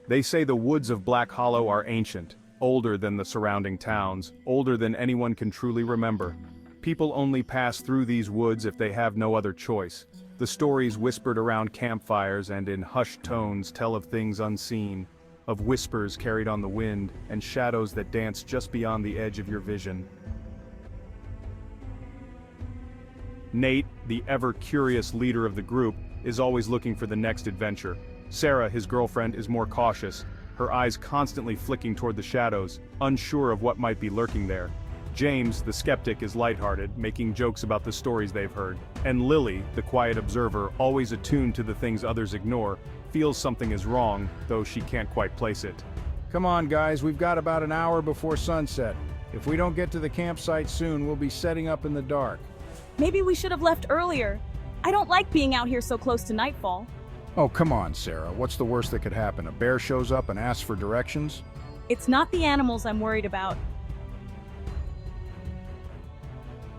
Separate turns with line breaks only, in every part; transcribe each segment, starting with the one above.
They say the woods of Black Hollow are ancient, older than the surrounding towns, older than anyone can truly remember. People only pass through these woods if they have no other choice. The stories whispered around campfires and in hushed tones tell of things unseen, of whispers carried on the wind, and shadows that dance just beyond the edge of your vision. Nate, the ever-curious leader of the group, is always looking for the next adventure. Sarah, his girlfriend, is more cautious, her eyes constantly flicking toward the shadows, unsure of what might be lurking there. James, the skeptic, is lighthearted, making jokes about the stories they've heard. And Lily, the quiet observer, always attuned to the things others ignore, feels something is wrong, though she can't quite place it.
Come on, guys, we've got about an hour before sunset. If we don't get to the campsite soon, we'll be setting up in the dark.
Maybe we should have left earlier. I don't like being out here so close to nightfall.
Oh, come on, Sarah. What's the worst that could happen? A bear shows up and asks for directions?
It's not the animals I'm worried about.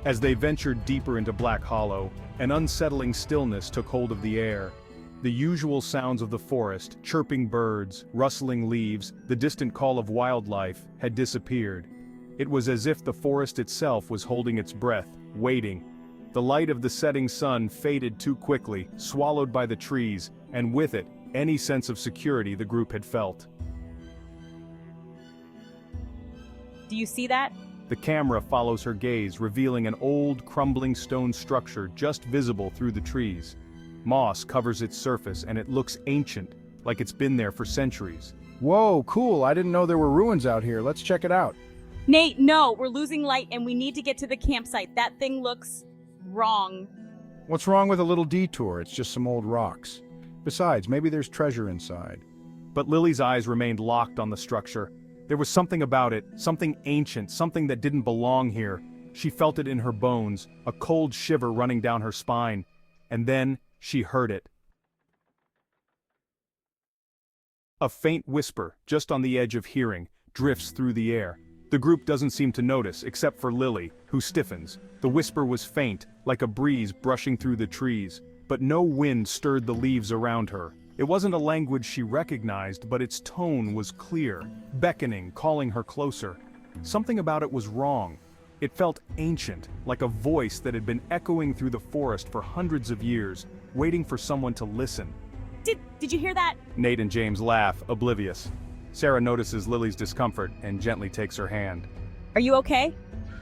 As they ventured deeper into Black Hollow, an unsettling stillness took hold of the air. The usual sounds of the forest, chirping birds, rustling leaves, the distant call of wildlife, had disappeared. It was as if the forest itself was holding its breath, waiting. The light of the setting sun faded too quickly, swallowed by the trees, and with it, any sense of security the group had felt.
Do you see that?
The camera follows her gaze, revealing an old, crumbling stone structure just visible through the trees. Moss covers its surface and it looks ancient, like it's been there for centuries.
Whoa, cool. I didn't know there were ruins out here. Let's check it out.
Nate, no, we're losing light and we need to get to the campsite. That thing looks wrong.
What's wrong with a little detour? It's just some old rocks. Besides, maybe there's treasure inside.
But Lily's eyes remained locked on the structure. There was something about it, something ancient, something that didn't belong here. She felt it in her bones, a cold shiver running down her spine. And then, she heard it. A faint whisper, just on the edge of hearing, drifts through the air. The group doesn't seem to notice, except for Lily, who stiffens. The whisper was faint, like a breeze brushing through the trees, but no wind stirred the leaves around her. It wasn't a language she recognized, but its tone was clear, beckoning, calling her closer. Something about it was wrong. It felt ancient, like a voice that had been echoing through the forest for hundreds of years, waiting for someone to listen.
Did you hear that?
Nate and James laugh, oblivious. Sarah notices Lily's discomfort and gently takes her hand.
Are you okay?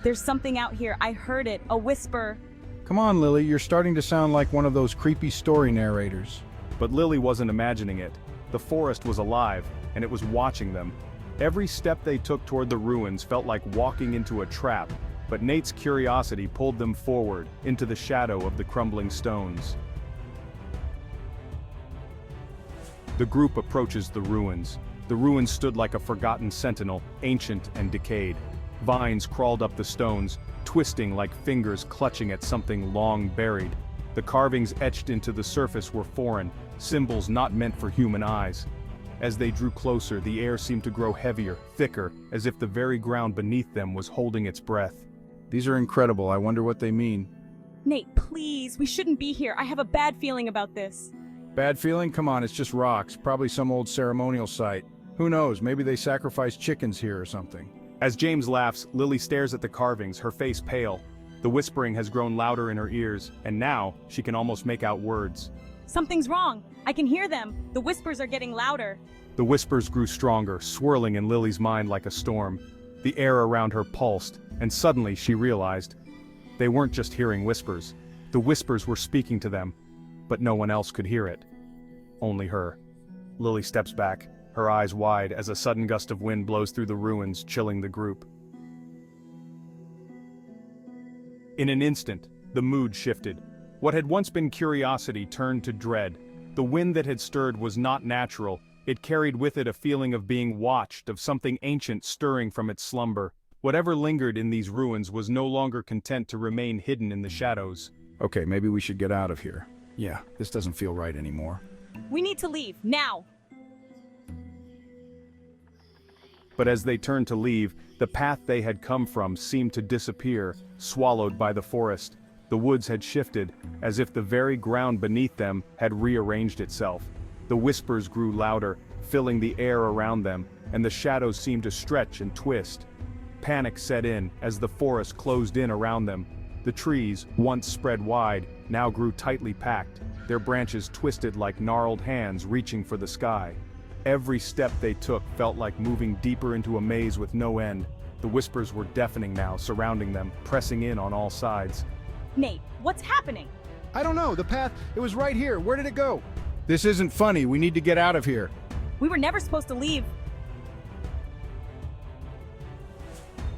There's something out here. I heard it. A whisper.
Come on, Lily, you're starting to sound like one of those creepy story narrators.
But Lily wasn't imagining it. The forest was alive, and it was watching them. Every step they took toward the ruins felt like walking into a trap, but Nate's curiosity pulled them forward, into the shadow of the crumbling stones. The group approaches the ruins. The ruins stood like a forgotten sentinel, ancient and decayed. Vines crawled up the stones, twisting like fingers clutching at something long buried. The carvings etched into the surface were foreign, symbols not meant for human eyes. As they drew closer, the air seemed to grow heavier, thicker, as if the very ground beneath them was holding its breath.
These are incredible. I wonder what they mean.
Nate, please, we shouldn't be here. I have a bad feeling about this.
Bad feeling? Come on, it's just rocks. Probably some old ceremonial site. Who knows, maybe they sacrificed chickens here or something.
As James laughs, Lily stares at the carvings, her face pale. The whispering has grown louder in her ears, and now, she can almost make out words.
Something's wrong. I can hear them. The whispers are getting louder.
The whispers grew stronger, swirling in Lily's mind like a storm. The air around her pulsed, and suddenly she realized they weren't just hearing whispers. The whispers were speaking to them, but no one else could hear it. Only her. Lily steps back, her eyes wide as a sudden gust of wind blows through the ruins, chilling the group. In an instant, the mood shifted. What had once been curiosity turned to dread. The wind that had stirred was not natural. It carried with it a feeling of being watched, of something ancient stirring from its slumber. Whatever lingered in these ruins was no longer content to remain hidden in the shadows.
Okay, maybe we should get out of here. Yeah, this doesn't feel right anymore.
We need to leave, now.
But as they turned to leave, the path they had come from seemed to disappear, swallowed by the forest. The woods had shifted, as if the very ground beneath them had rearranged itself. The whispers grew louder, filling the air around them, and the shadows seemed to stretch and twist. Panic set in as the forest closed in around them. The trees, once spread wide, now grew tightly packed, their branches twisted like gnarled hands reaching for the sky. Every step they took felt like moving deeper into a maze with no end. The whispers were deafening now, surrounding them, pressing in on all sides.
Nate, what's happening?
I don't know, the path, it was right here. Where did it go? This isn't funny. We need to get out of here.
We were never supposed to leave.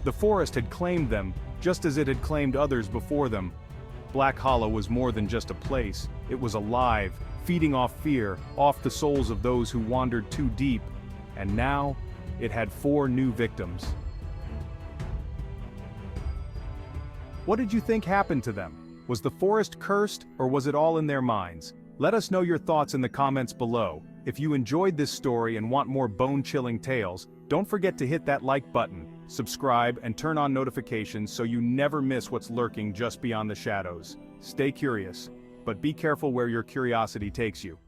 The forest had claimed them, just as it had claimed others before them. Black Hollow was more than just a place, it was alive, feeding off fear, off the souls of those who wandered too deep. And now, it had 4 new victims. What did you think happened to them? Was the forest cursed, or was it all in their minds? Let us know your thoughts in the comments below. If you enjoyed this story and want more bone-chilling tales, don't forget to hit that like button, subscribe, and turn on notifications so you never miss what's lurking just beyond the shadows. Stay curious, but be careful where your curiosity takes you.